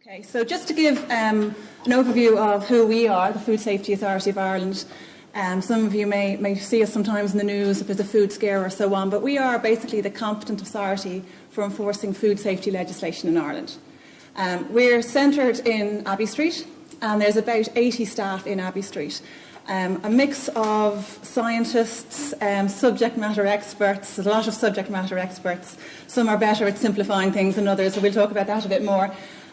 Okay, so just to give an overview of who we are, the Food Safety Authority of Ireland. Some of you may see us sometimes in the news if there's a food scare or so on, but we are basically the competent authority for enforcing food safety legislation in Ireland. We're centred in Abbey Street, and there's about 80 staff in Abbey Street. A mix of scientists, subject matter experts, a lot of subject matter experts. Some are better at simplifying things than others, so we'll talk about that a bit more.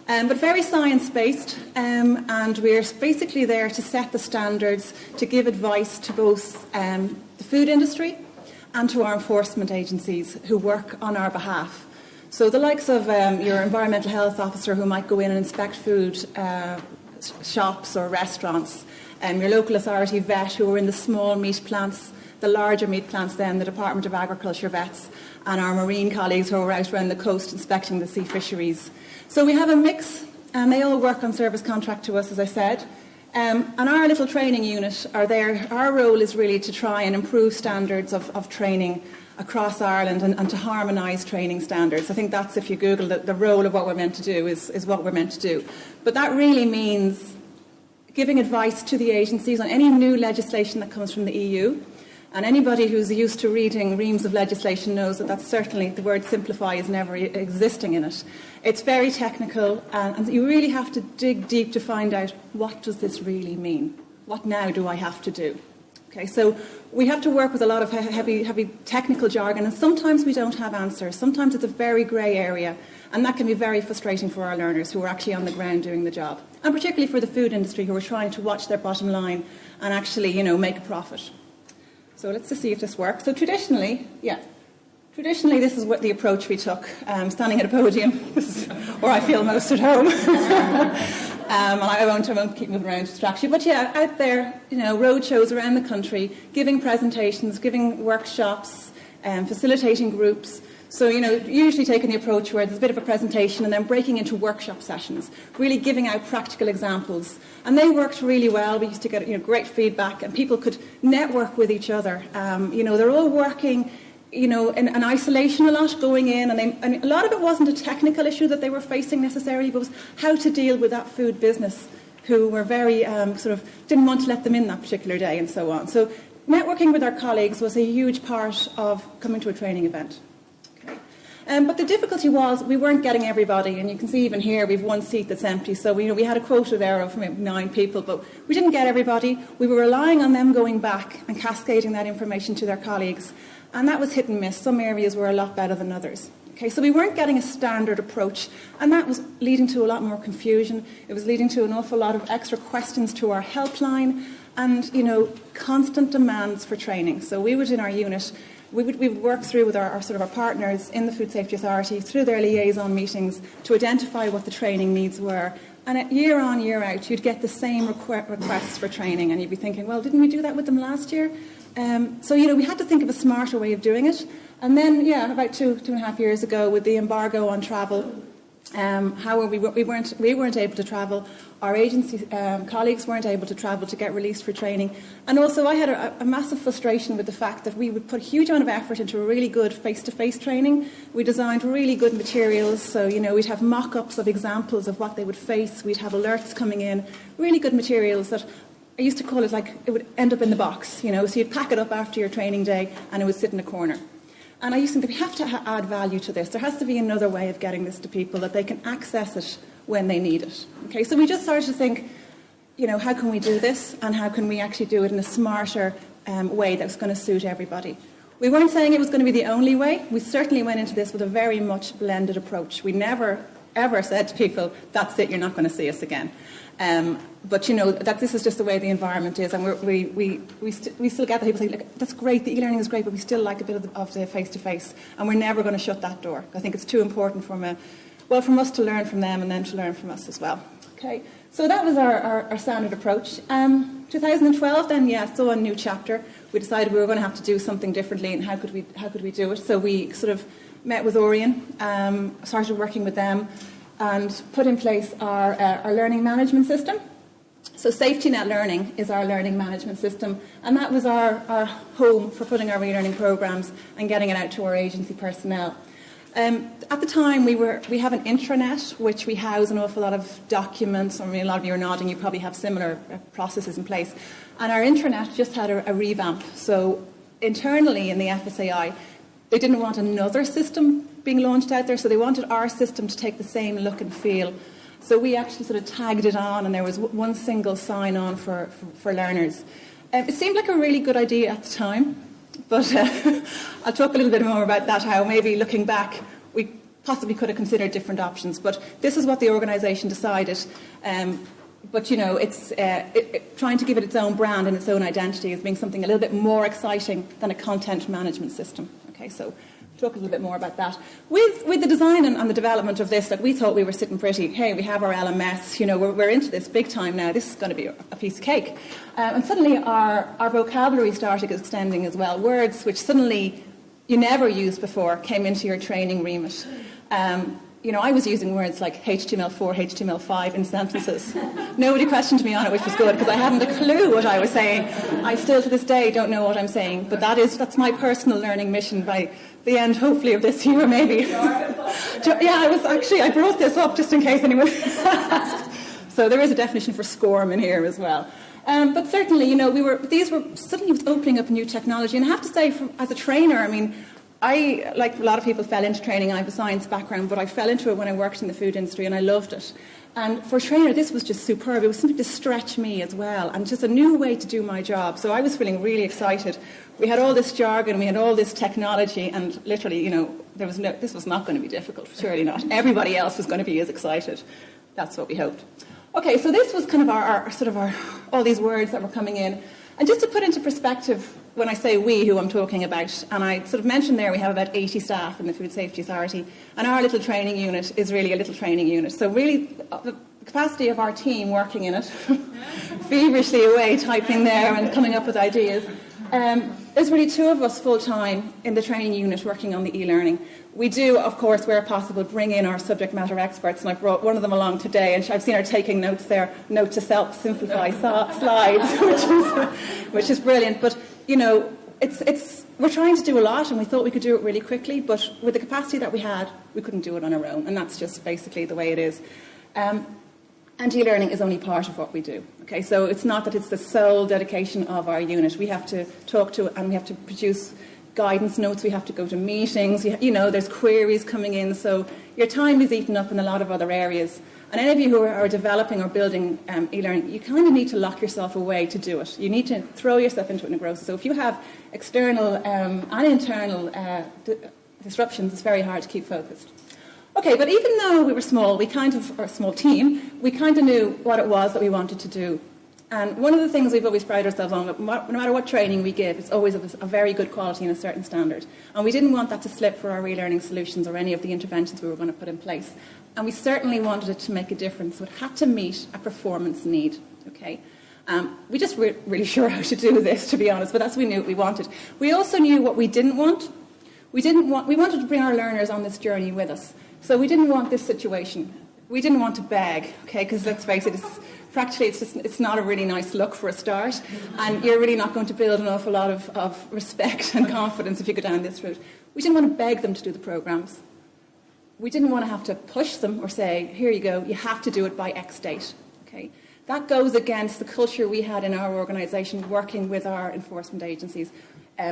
But very science-based, and we're basically there to set the standards, to give advice to both the food industry and to our enforcement agencies who work on our behalf. So the likes of your environmental health officer who might go in and inspect food shops or restaurants, your local authority vet who are in the small meat plants, the larger meat plants then, the Department of Agriculture vets, and our marine colleagues who are out around the coast inspecting the sea fisheries. So we have a mix, and they all work on service contract to us, as I said. And our little training unit are there. Our role is really to try and improve standards of training across Ireland and to harmonise training standards. I think that's, if you Google the role of what we're meant to do, is what we're meant to do. But that really means giving advice to the agencies on any new legislation that comes from the EU. And anybody who's used to reading reams of legislation knows that that's certainly, the word simplify is never existing in it. It's very technical, and you really have to dig deep to find out, what does this really mean? What now do I have to do? Okay, so we have to work with a lot of heavy technical jargon, and sometimes we don't have answers. Sometimes it's a very grey area, and that can be very frustrating for our learners who are actually on the ground doing the job. And particularly for the food industry who are trying to watch their bottom line and actually, make a profit. So let's just see if this works. So traditionally, this is what the approach we took, standing at a podium, where I feel most at home. And I won't keep moving around to distract you. But yeah, out there, road shows around the country, giving presentations, giving workshops, facilitating groups. So, usually taking the approach where there's a bit of a presentation and then breaking into workshop sessions, really giving out practical examples. And they worked really well. We used to get, great feedback, and people could network with each other. They're all working, in isolation a lot, going in, and a lot of it wasn't a technical issue that they were facing necessarily, but was how to deal with that food business who were very, didn't want to let them in that particular day and so on. So networking with our colleagues was a huge part of coming to a training event. But the difficulty was we weren't getting everybody, and you can see even here we've one seat that's empty. So we had a quota there of 9 people, but we didn't get everybody. We were relying on them going back and cascading that information to their colleagues, and that was hit and miss. Some areas were a lot better than others. Okay, so we weren't getting a standard approach, and that was leading to a lot more confusion. It was leading to an awful lot of extra questions to our helpline, and constant demands for training. So we would, in our unit, we would work through with our partners in the Food Safety Authority through their liaison meetings to identify what the training needs were. And year on, year out, you'd get the same requests for training, and you'd be thinking, well, didn't we do that with them last year? So we had to think of a smarter way of doing it. And then, about 2.5 years ago, with the embargo on travel, we weren't able to travel. Our agency colleagues weren't able to travel to get released for training. And also I had a massive frustration with the fact that we would put a huge amount of effort into a really good face-to-face training. We designed really good materials. So, we'd have mock-ups of examples of what they would face. We'd have alerts coming in, really good materials that I used to call it like it would end up in the box, So you'd pack it up after your training day and it would sit in a corner. And I used to think that we have to add value to this. There has to be another way of getting this to people, that they can access it when they need it. Okay, so we just started to think, how can we do this, and how can we actually do it in a smarter way that's going to suit everybody. We weren't saying it was going to be the only way. We certainly went into this with a very much blended approach. We never, ever said to people, that's it, you're not going to see us again. But that this is just the way the environment is, and we still get the people saying, look, that's great, the e-learning is great, but we still like a bit of the face-to-face, and we're never going to shut that door. I think it's too important from us to learn from them and them to learn from us as well. Okay, so that was our standard approach. 2012 then, saw a new chapter. We decided we were going to have to do something differently, and how could we do it? So we sort of met with Aurion, started working with them, and put in place our learning management system. So Safety Net Learning is our learning management system, and that was our home for putting our e-learning programs and getting it out to our agency personnel. At the time, we have an intranet, which we house an awful lot of documents. I mean, a lot of you are nodding, you probably have similar processes in place. And our intranet just had a revamp. So internally in the FSAI, they didn't want another system being launched out there, so they wanted our system to take the same look and feel. So we actually sort of tagged it on, and there was one single sign-on for learners. It seemed like a really good idea at the time, but I'll talk a little bit more about that, how maybe looking back, we possibly could have considered different options. But this is what the organisation decided. But, you know, it's trying to give it its own brand and its own identity as being something a little bit more exciting than a content management system. Okay, so talk a little bit more about that. With the design and the development of this, like, we thought we were sitting pretty. Hey, we have our LMS, you know, we're into this big time now. This is going to be a piece of cake. And suddenly our vocabulary started extending as well. Words which suddenly you never used before came into your training remit. You know, I was using words like HTML4, HTML5 in sentences. Nobody questioned me on it, which was good, because I hadn't a clue what I was saying. I still, to this day, don't know what I'm saying. But that's my personal learning mission by the end, hopefully, of this year, maybe. I brought this up just in case anyone asked. So there is a definition for SCORM in here as well. But certainly, you know, suddenly was opening up new technology. And I have to say, as a trainer, I mean, I, like a lot of people, fell into training. I have a science background, but I fell into it when I worked in the food industry, and I loved it. And for a trainer, this was just superb. It was something to stretch me as well, and just a new way to do my job. So I was feeling really excited. We had all this jargon, we had all this technology, and literally, you know, this was not going to be difficult, surely not. Everybody else was going to be as excited. That's what we hoped. Okay, so this was kind of our all these words that were coming in. And just to put into perspective, when I say we, who I'm talking about, and I sort of mentioned there we have about 80 staff in the Food Safety Authority, and our little training unit is really a little training unit. So really, the capacity of our team working in it, feverishly away, typing there and coming up with ideas, there's really 2 of us full-time in the training unit working on the e-learning. We do, of course, where possible, bring in our subject matter experts, and I brought one of them along today, and I've seen her taking notes there, note to self, simplify slides, which is brilliant. But, you know, we're trying to do a lot, and we thought we could do it really quickly, but with the capacity that we had, we couldn't do it on our own, and that's just basically the way it is. And e-learning is only part of what we do. Okay, so it's not that it's the sole dedication of our unit. We have to talk to, and we have to produce guidance notes, we have to go to meetings, you know, there's queries coming in, so your time is eaten up in a lot of other areas. And any of you who are developing or building e-learning, you kind of need to lock yourself away to do it. You need to throw yourself into it in a growth. So if you have external and internal disruptions, it's very hard to keep focused. Okay, but even though we were small, or a small team, we kind of knew what it was that we wanted to do. And one of the things we've always prided ourselves on, no matter what training we give, it's always of a very good quality and a certain standard. And we didn't want that to slip for our relearning solutions or any of the interventions we were going to put in place. And we certainly wanted it to make a difference. So it had to meet a performance need. Okay, we just weren't really sure how to do this, to be honest, but that's what we knew what we wanted. We also knew what we didn't want. We wanted to bring our learners on this journey with us. So we didn't want this situation. We didn't want to beg, okay, because let's face it, practically, it's not a really nice look for a start, and you're really not going to build an awful lot of respect and confidence if you go down this route. We didn't want to beg them to do the programs. We didn't want to have to push them or say, here you go, you have to do it by X date. Okay? That goes against the culture we had in our organisation working with our enforcement agencies.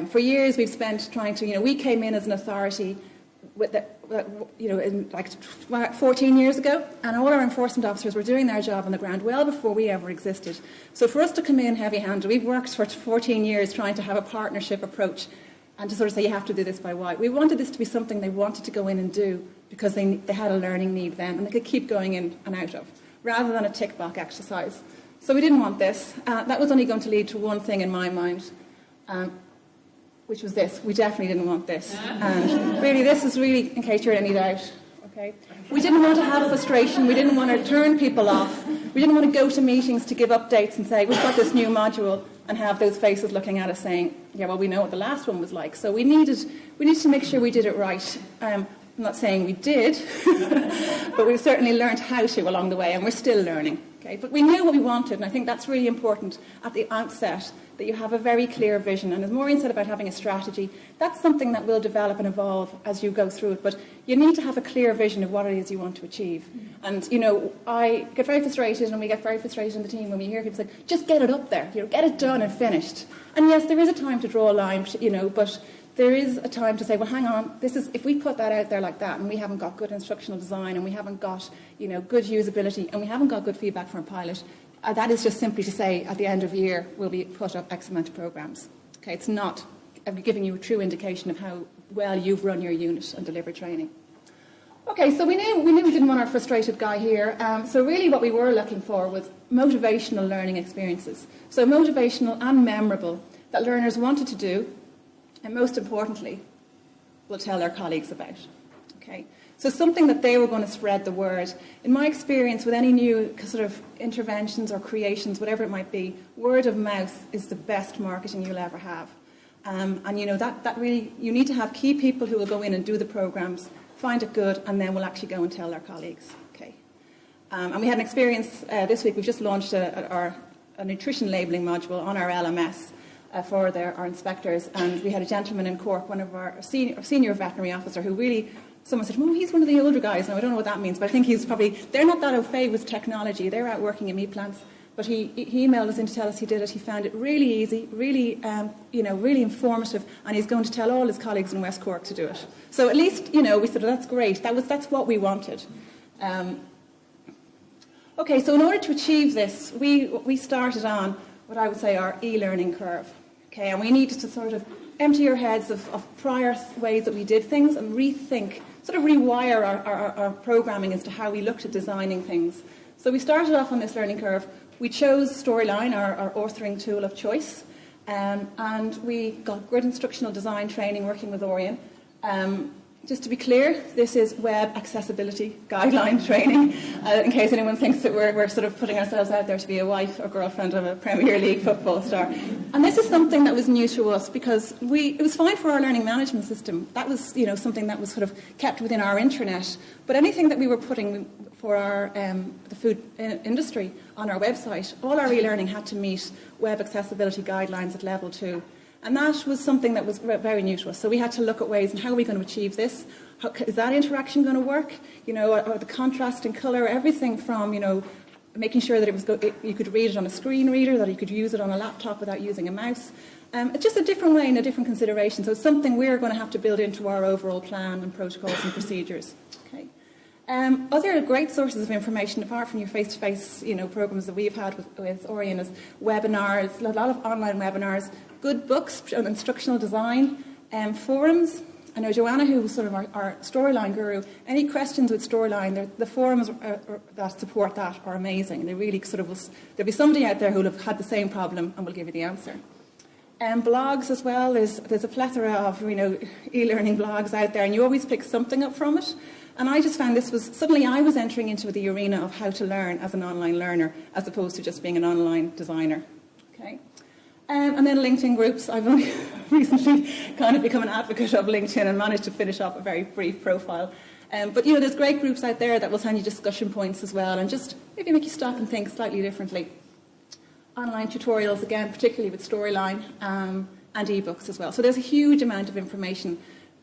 For years we've spent trying to, we came in as an authority with in like 14 years ago, and all our enforcement officers were doing their job on the ground well before we ever existed. So for us to come in heavy-handed, we've worked for 14 years trying to have a partnership approach and to sort of say you have to do this by Y. We wanted this to be something they wanted to go in and do because they had a learning need then and they could keep going in and out of, rather than a tick-box exercise. So we didn't want this. That was only going to lead to one thing in my mind, which was this. We definitely didn't want this. And really, this is really, in case you're in any doubt, okay? We didn't want to have frustration. We didn't want to turn people off. We didn't want to go to meetings to give updates and say, we've got this new module, and have those faces looking at us saying, yeah, well, we know what the last one was like. So we needed to make sure we did it right. I'm not saying we did, but we've certainly learned how to along the way, and we're still learning. Okay, but we knew what we wanted, and I think that's really important at the outset, that you have a very clear vision. And as Maureen said about having a strategy, that's something that will develop and evolve as you go through it. But you need to have a clear vision of what it is you want to achieve. And, I get very frustrated, and we get very frustrated in the team when we hear people say, just get it up there, get it done and finished. And yes, there is a time to draw a line, but there is a time to say, well, hang on, if we put that out there like that and we haven't got good instructional design and we haven't got, good usability and we haven't got good feedback from a pilot, that is just simply to say at the end of the year we'll be put up X amount of programs. Okay, it's not giving you a true indication of how well you've run your unit and delivered training. Okay, so we knew we didn't want our frustrated guy here. So really what we were looking for was motivational learning experiences. So motivational and memorable that learners wanted to do, and most importantly, will tell their colleagues about. Okay, so something that they were going to spread the word. In my experience with any new sort of interventions or creations, whatever it might be, word of mouth is the best marketing you'll ever have. And that really, you need to have key people who will go in and do the programs, find it good, and then will actually go and tell their colleagues. Okay, and we had an experience this week. We've just launched a nutrition labelling module on our LMS. For our inspectors, and we had a gentleman in Cork, one of our senior veterinary officer, who really, someone said, oh, he's one of the older guys. Now, I don't know what that means, but I think they're not that au fait with technology. They're out working in meat plants, but he emailed us in to tell us he did it. He found it really easy, really, really informative, and he's going to tell all his colleagues in West Cork to do it. So at least, we said, that's great. That's what we wanted. Okay, so in order to achieve this, we started on what I would say our e-learning curve. Okay, and we needed to sort of empty our heads of prior ways that we did things and rethink, sort of rewire our programming as to how we looked at designing things. So we started off on this learning curve. We chose Storyline, our authoring tool of choice, and we got good instructional design training working with Aurion. Just to be clear, this is web accessibility guideline training, in case anyone thinks that we're sort of putting ourselves out there to be a wife or girlfriend of a Premier League football star. And this is something that was new to us because it was fine for our learning management system. That was, something that was sort of kept within our intranet. But anything that we were putting for our the food industry on our website, all our e-learning had to meet web accessibility guidelines at level 2. And that was something that was very new to us. So we had to look at ways, and how are we going to achieve this? Is that interaction going to work? Or the contrast in colour, everything from, making sure that you could read it on a screen reader, that you could use it on a laptop without using a mouse. It's just a different way and a different consideration. So it's something we're going to have to build into our overall plan and protocols and procedures. Okay. Other great sources of information, apart from your face-to-face, programs that we've had with Aurion, is webinars, a lot of online webinars, good books on instructional design, forums. I know Joanna, who's sort of our Storyline guru, any questions with Storyline, the forums that support that are amazing. They really there'll be somebody out there who'll have had the same problem and will give you the answer. Blogs as well, there's a plethora of e-learning blogs out there, and you always pick something up from it. And I just found suddenly I was entering into the arena of how to learn as an online learner, as opposed to just being an online designer. Okay. And then LinkedIn groups. I've only recently kind of become an advocate of LinkedIn and managed to finish off a very brief profile. But there's great groups out there that will send you discussion points as well, and just maybe make you stop and think slightly differently. Online tutorials, again, particularly with Storyline, and ebooks as well. So there's a huge amount of information.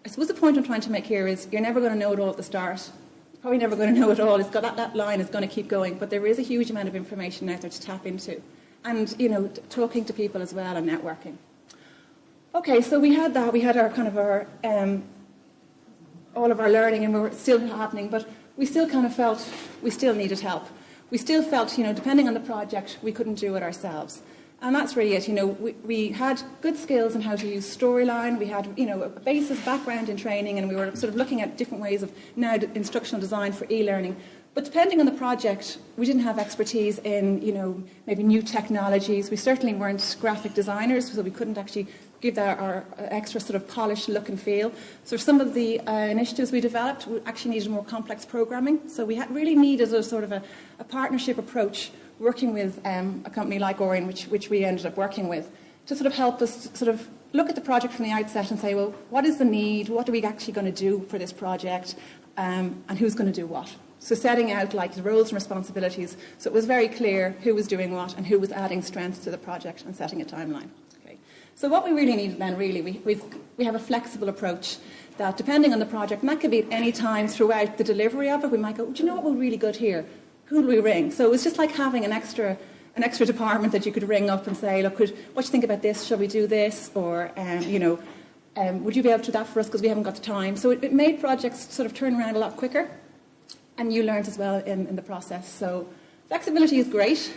I suppose the point I'm trying to make here is you're never going to know it all at the start. You're probably never going to know it all. It's got that line is going to keep going, but there is a huge amount of information out there to tap into. And, talking to people as well and networking. Okay, so we had that. We had our kind of all of our learning, and we were still happening, but we still kind of felt we still needed help. We still felt, depending on the project, we couldn't do it ourselves. And that's really it. We had good skills in how to use Storyline. We had, a basis background in training, and we were sort of looking at different ways of now instructional design for e-learning. But depending on the project, we didn't have expertise in, maybe new technologies. We certainly weren't graphic designers, so we couldn't actually give that our extra sort of polished look and feel. So some of the initiatives we developed actually needed more complex programming. So we really needed a sort of a partnership approach, working with a company like Aurion, which we ended up working with, to sort of help us sort of look at the project from the outset and say, well, what is the need? What are we actually going to do for this project? And who's going to do what? So setting out like the roles and responsibilities, so it was very clear who was doing what and who was adding strength to the project and setting a timeline. Okay. So what we really needed then, really, we have a flexible approach that, depending on the project, and that could be at any time throughout the delivery of it, we might go, do you know what would be really good here? Who do we ring? So it was just like having an extra department that you could ring up and say, look, what do you think about this? Shall we do this? Or, would you be able to do that for us because we haven't got the time? So it made projects sort of turn around a lot quicker, and you learned as well in the process. So flexibility is great,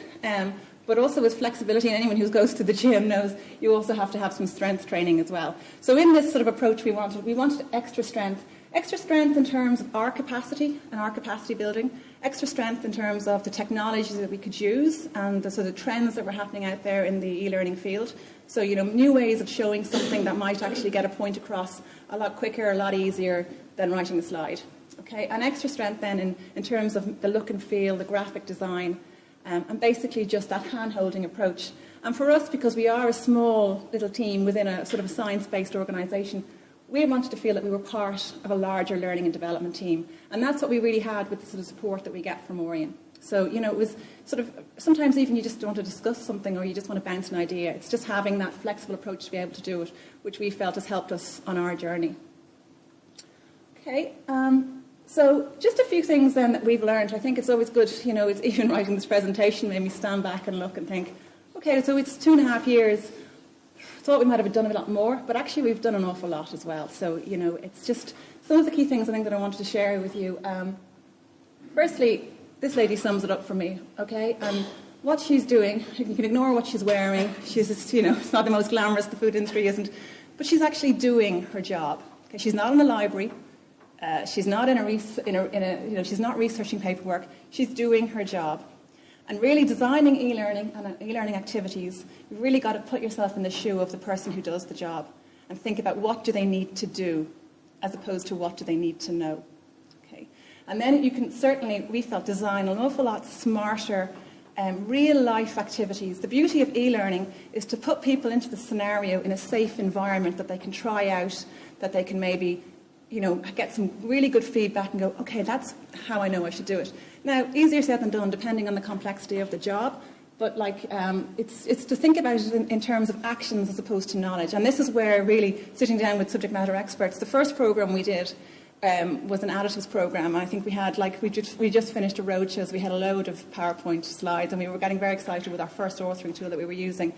but also with flexibility, and anyone who goes to the gym knows you also have to have some strength training as well. So in this sort of approach we wanted extra strength in terms of our capacity and our capacity building, extra strength in terms of the technologies that we could use and the sort of trends that were happening out there in the e-learning field. So, new ways of showing something that might actually get a point across a lot quicker, a lot easier than writing a slide. Okay, and extra strength then in terms of the look and feel, the graphic design, and basically just that hand-holding approach. And for us, because we are a small little team within a sort of a science-based organisation, we wanted to feel that we were part of a larger learning and development team. And that's what we really had with the sort of support that we get from Aurion. So, it was sort of, sometimes even you just want to discuss something or you just want to bounce an idea. It's just having that flexible approach to be able to do it, which we felt has helped us on our journey. Okay, so just a few things then that we've learned. I think it's always good, it's even writing this presentation made me stand back and look and think, okay, so it's 2.5 years. Thought we might have done a lot more, but actually we've done an awful lot as well. So, it's just some of the key things I think that I wanted to share with you. Firstly, this lady sums it up for me, okay? And what she's doing, you can ignore what she's wearing. She's just, it's not the most glamorous, the food industry isn't, but she's actually doing her job. Okay? She's not in the library. She's not she's not researching paperwork. She's doing her job. And really designing e-learning and e-learning activities, you've really got to put yourself in the shoe of the person who does the job and think about what do they need to do as opposed to what do they need to know. Okay. And then you can certainly, we felt, design an awful lot smarter real-life activities. The beauty of e-learning is to put people into the scenario in a safe environment that they can try out, that they can maybe get some really good feedback and go, okay, that's how I know I should do it. Now, easier said than done, depending on the complexity of the job, but it's to think about it in terms of actions as opposed to knowledge. And this is where really sitting down with subject matter experts, the first program we did was an additives program. I think we had, we just finished a roadshow, so we had a load of PowerPoint slides, and we were getting very excited with our first authoring tool that we were using.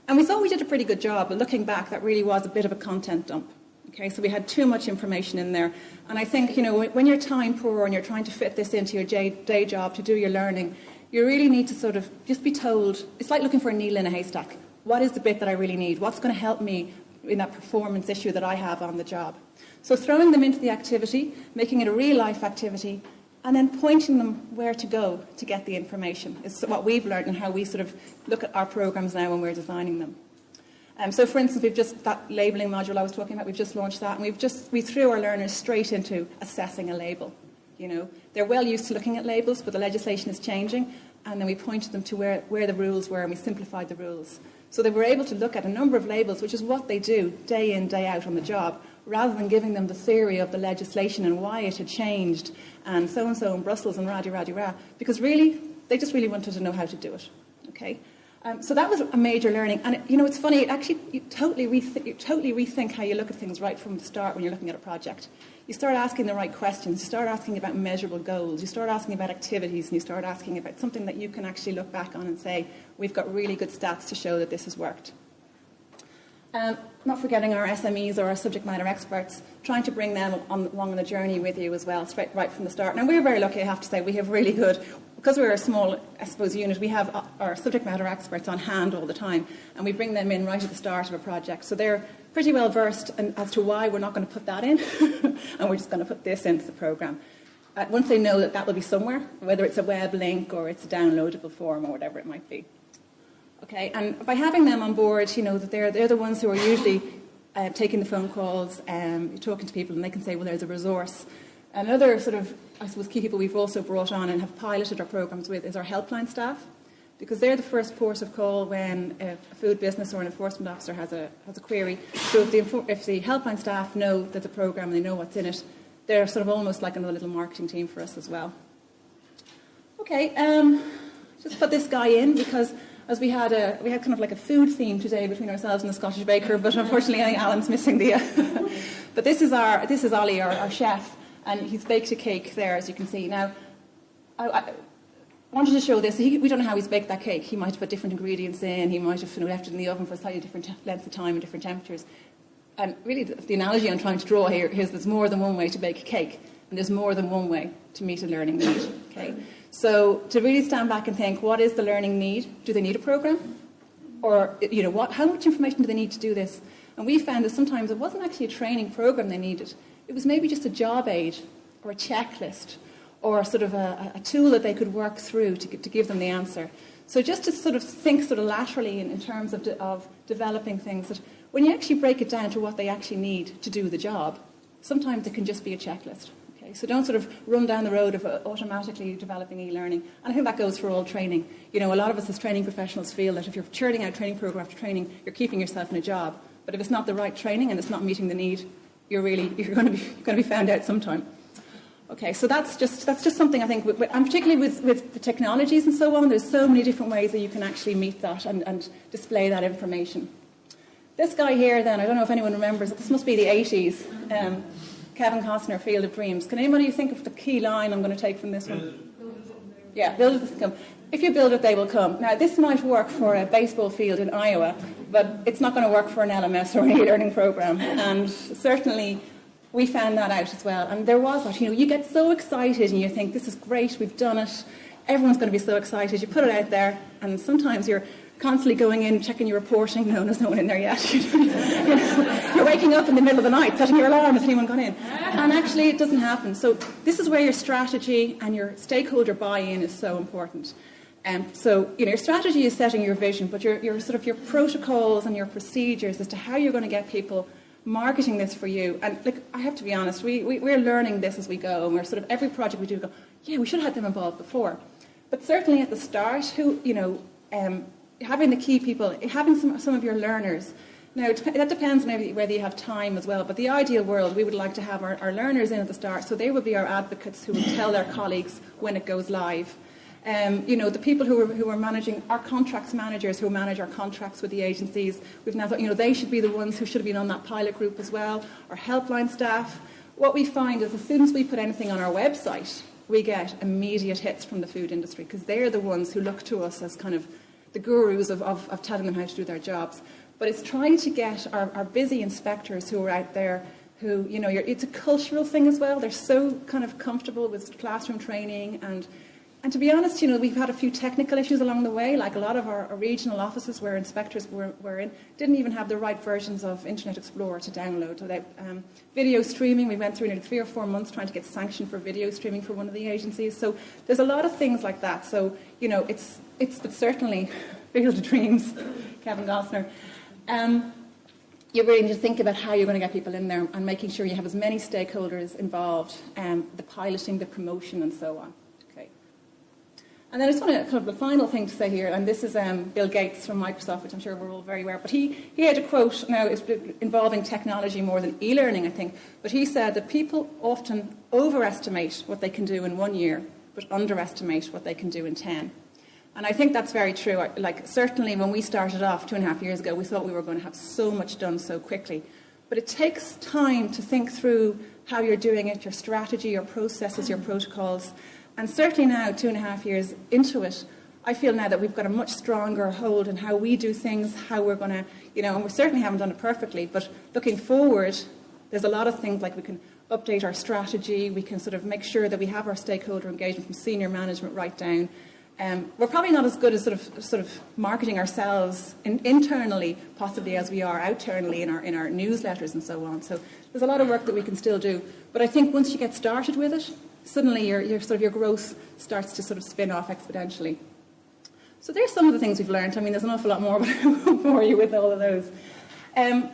And we thought we did a pretty good job, but looking back, that really was a bit of a content dump. Okay, so we had too much information in there. And I think, when you're time poor and you're trying to fit this into your day job to do your learning, you really need to sort of just be told, it's like looking for a needle in a haystack. What is the bit that I really need? What's going to help me in that performance issue that I have on the job? So throwing them into the activity, making it a real-life activity, and then pointing them where to go to get the information is what we've learned and how we sort of look at our programs now when we're designing them. So, for instance, we've just, that labelling module I was talking about, we've just launched that, and we threw our learners straight into assessing a label. They're well used to looking at labels, but the legislation is changing, and then we pointed them to where the rules were, and we simplified the rules. So they were able to look at a number of labels, which is what they do day in, day out on the job, rather than giving them the theory of the legislation and why it had changed, and so in Brussels and rah, because really, they just really wanted to know how to do it. Okay. So that was a major learning, and it's funny. You totally rethink how you look at things right from the start when you're looking at a project. You start asking the right questions. You start asking about measurable goals. You start asking about activities, and you start asking about something that you can actually look back on and say, we've got really good stats to show that this has worked. Not forgetting our SMEs or our subject matter experts, trying to bring them along on the journey with you as well, right from the start. Now, we're very lucky, I have to say. We have really good, because we're a small, unit, we have our subject matter experts on hand all the time, and we bring them in right at the start of a project. So they're pretty well versed as to why we're not going to put that in, and we're just going to put this into the programme. Once they know that will be somewhere, whether it's a web link or it's a downloadable form or whatever it might be. Okay, and by having them on board, that they're the ones who are usually taking the phone calls, talking to people, and they can say, well, there's a resource. Another sort of, I suppose, key people we've also brought on and have piloted our programs with is our helpline staff, because they're the first port of call when a food business or an enforcement officer has a query. So if the helpline staff know that the program and they know what's in it, they're sort of almost like another little marketing team for us as well. Okay, just put this guy in because as we had kind of like a food theme today between ourselves and the Scottish baker, but unfortunately I think Alan's missing the. But this is Ollie, our chef, and he's baked a cake there, as you can see. Now, I wanted to show this. We don't know how he's baked that cake. He might have put different ingredients in. He might have left it in the oven for slightly different lengths of time and different temperatures. And really, the analogy I'm trying to draw here is there's more than one way to bake a cake, and there's more than one way to meet a learning need. Okay, so to really stand back and think, what is the learning need? Do they need a program, or how much information do they need to do this? And we found that sometimes it wasn't actually a training program they needed. It was maybe just a job aid or a checklist or sort of a tool that they could work through to give them the answer. So just to sort of think sort of laterally in terms of developing things, that when you actually break it down to what they actually need to do the job, sometimes it can just be a checklist. Okay? So don't sort of run down the road of automatically developing e-learning. And I think that goes for all training. A lot of us as training professionals feel that if you're churning out training program after training, you're keeping yourself in a job. But if it's not the right training and it's not meeting the need, you're going to be found out sometime. Okay, so that's just something I think, and particularly with the technologies and so on, there's so many different ways that you can actually meet that and display that information. This guy here then, I don't know if anyone remembers, this must be the 80s, Kevin Costner, Field of Dreams. Can anybody think of the key line I'm going to take from this one? Yeah, build it, come. If you build it, they will come. Now, this might work for a baseball field in Iowa, but it's not going to work for an LMS or an e-learning program. And certainly, we found that out as well. And there was that, you get so excited and you think, this is great, we've done it. Everyone's going to be so excited. You put it out there, and sometimes you're constantly going in, checking your reporting. No, there's no one in there yet. You're waking up in the middle of the night, setting your alarm, has anyone gone in? And actually, it doesn't happen. So this is where your strategy and your stakeholder buy-in is so important. So your strategy is setting your vision, but your sort of your protocols and your procedures as to how you're going to get people marketing this for you. And I have to be honest, we're learning this as we go, and we're sort of every project we do go, yeah, we should have had them involved before. But certainly at the start, having the key people, having some of your learners. Now, that depends maybe whether you have time as well, but the ideal world, we would like to have our learners in at the start, so they would be our advocates who would tell their colleagues when it goes live. The people who are managing, our contracts managers who manage our contracts with the agencies, we've now thought, they should be the ones who should have been on that pilot group as well, our helpline staff. What we find is as soon as we put anything on our website, we get immediate hits from the food industry, because they're the ones who look to us as kind of the gurus of telling them how to do their jobs. But it's trying to get our busy inspectors who are out there who, it's a cultural thing as well. They're so kind of comfortable with classroom training and to be honest, we've had a few technical issues along the way, like a lot of our regional offices where inspectors were in didn't even have the right versions of Internet Explorer to download. So video streaming, we went through nearly 3 or 4 months trying to get sanctioned for video streaming for one of the agencies. So there's a lot of things like that. So, but certainly Field of Dreams, Kevin Costner. You really need to think about how you're going to get people in there and making sure you have as many stakeholders involved, the piloting, the promotion, and so on. And then I just want to kind of the final thing to say here, and this is Bill Gates from Microsoft, which I'm sure we're all very aware. But he had a quote, now it's involving technology more than e-learning, I think, but he said that people often overestimate what they can do in 1 year, but underestimate what they can do in 10. And I think that's very true. Certainly when we started off 2.5 years ago, we thought we were going to have so much done so quickly. But it takes time to think through how you're doing it, your strategy, your processes, your protocols. And certainly now, 2.5 years into it, I feel now that we've got a much stronger hold in how we do things, how we're going to, and we certainly haven't done it perfectly, but looking forward, there's a lot of things like we can update our strategy, we can sort of make sure that we have our stakeholder engagement from senior management right down. We're probably not as good as sort of marketing ourselves internally, possibly as we are outernally in our newsletters and so on. So there's a lot of work that we can still do. But I think once you get started with it, suddenly your growth starts to sort of spin off exponentially. So there's some of the things we've learned. I mean, there's an awful lot more, but I won't bore you with all of those.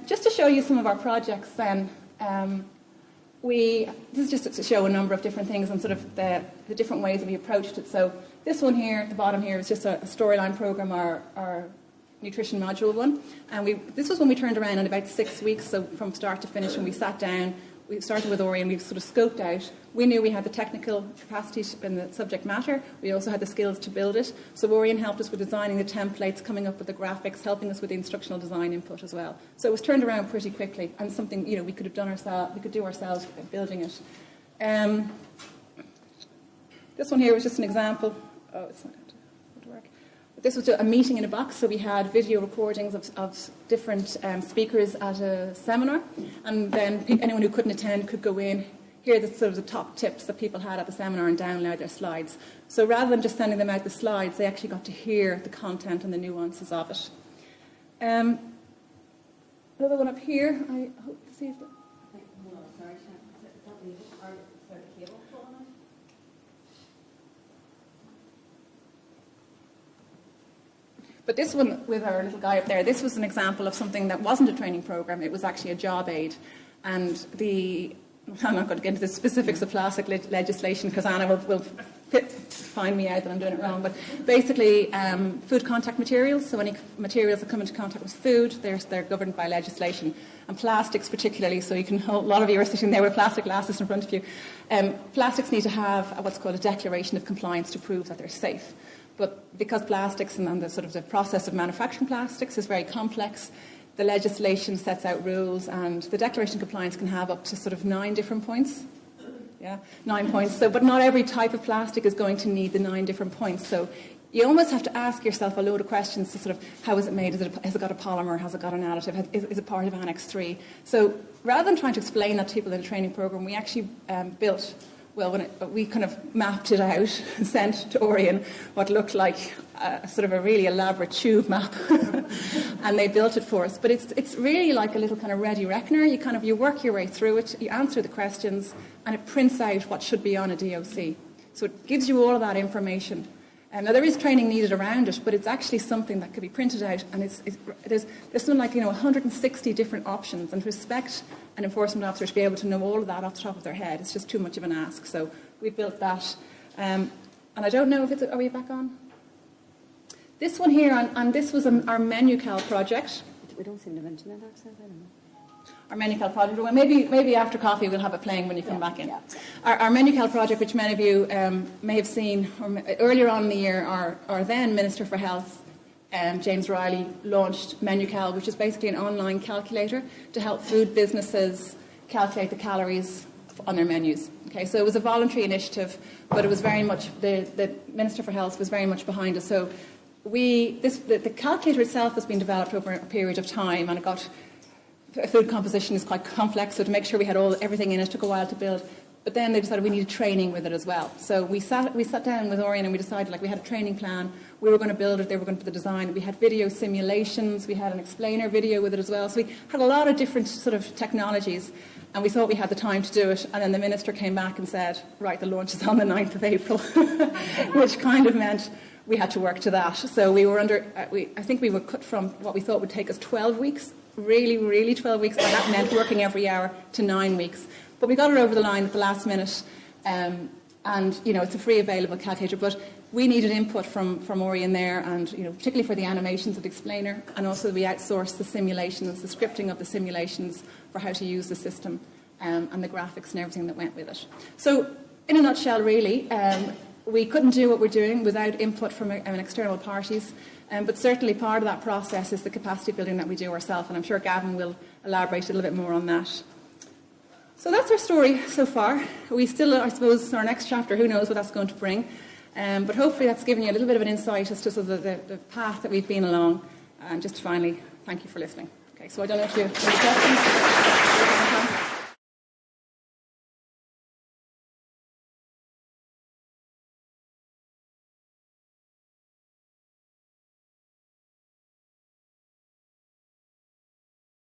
Just to show you some of our projects then, this is just to show a number of different things and sort of the different ways that we approached it. So this one here at the bottom here is just a storyline program, our nutrition module one. And this was when we turned around in about 6 weeks, so from start to finish, and we sat down. we started with Aurion, we sort of scoped out. We knew we had the technical capacity in the subject matter. We also had the skills to build it. So Aurion helped us with designing the templates, coming up with the graphics, helping us with the instructional design input as well. So it was turned around pretty quickly, and something we could have done ourselves. We could do ourselves building it. This one here was just an example. Oh, it's not going to work. But this was a meeting in a box, so we had video recordings of different speakers at a seminar, and then anyone who couldn't attend could go in, hear the sort of the top tips that people had at the seminar, and download their slides. So rather than just sending them out the slides, they actually got to hear the content and the nuances of it. Another one up here. I hope to see if the... But this one with our little guy up there, this was an example of something that wasn't a training program. It was actually a job aid. And I'm not going to get into the specifics of plastic legislation because Anna will find me out that I'm doing it wrong. But basically, food contact materials, so any materials that come into contact with food, they're governed by legislation. And plastics particularly, so a lot of you are sitting there with plastic glasses in front of you. Plastics need to have what's called a declaration of compliance to prove that they're safe. But because plastics and the process of manufacturing plastics is very complex, the legislation sets out rules, and the declaration of compliance can have up to 9 different points. Yeah, 9 points. So, but not every type of plastic is going to need the 9 different points. So you almost have to ask yourself a load of questions to how is it made? Has it got a polymer? Has it got an additive? Is it part of Annex 3? So rather than trying to explain that to people in a training program, we actually built... Well, we kind of mapped it out and sent to Aurion what looked like a really elaborate tube map, and they built it for us. But it's really like a little kind of ready reckoner. You work your way through it, you answer the questions, and it prints out what should be on a DOC. So it gives you all of that information. Now there is training needed around it, but it's actually something that could be printed out, and there's something like 160 different options, and to expect an enforcement officer to be able to know all of that off the top of their head, it's just too much of an ask. So we built that, and I don't know if are we back on? This one here, and this was our MenuCal project. We don't seem to mention it, actually. I don't know. Our MenuCal project. Well, maybe after coffee we'll have it playing when you come back in. Yeah. Our MenuCal project, which many of you may have seen earlier on in the year, our then Minister for Health, James Riley, launched MenuCal, which is basically an online calculator to help food businesses calculate the calories on their menus. Okay, so it was a voluntary initiative, but it was very much the Minister for Health was very much behind us. So the calculator itself has been developed over a period of time, and it got. Food composition is quite complex, so to make sure we had everything in it took a while to build. But then they decided we needed training with it as well. So we sat down with Aurion and we decided we had a training plan. We were going to build it, they were going to put the design. We had video simulations, we had an explainer video with it as well. So we had a lot of different technologies, and we thought we had the time to do it. And then the Minister came back and said, right, the launch is on the 9th of April, which kind of meant we had to work to that. So we were I think we were cut from what we thought would take us 12 weeks. Really 12 weeks, but that meant working every hour, to 9 weeks. But we got it over the line at the last minute, and it's a free available calculator, but we needed input from Aurion there, and particularly for the animations of the explainer, and also we outsourced the simulations, the scripting of the simulations for how to use the system, and the graphics and everything that went with it. So in a nutshell, really, we couldn't do what we're doing without input from external parties. But certainly part of that process is the capacity building that we do ourselves, and I'm sure Gavin will elaborate a little bit more on that. So that's our story so far. We still, I suppose, our next chapter, who knows what that's going to bring. But hopefully that's given you a little bit of an insight as to the path that we've been along. And just finally, thank you for listening. Okay, so I don't know if you have any questions.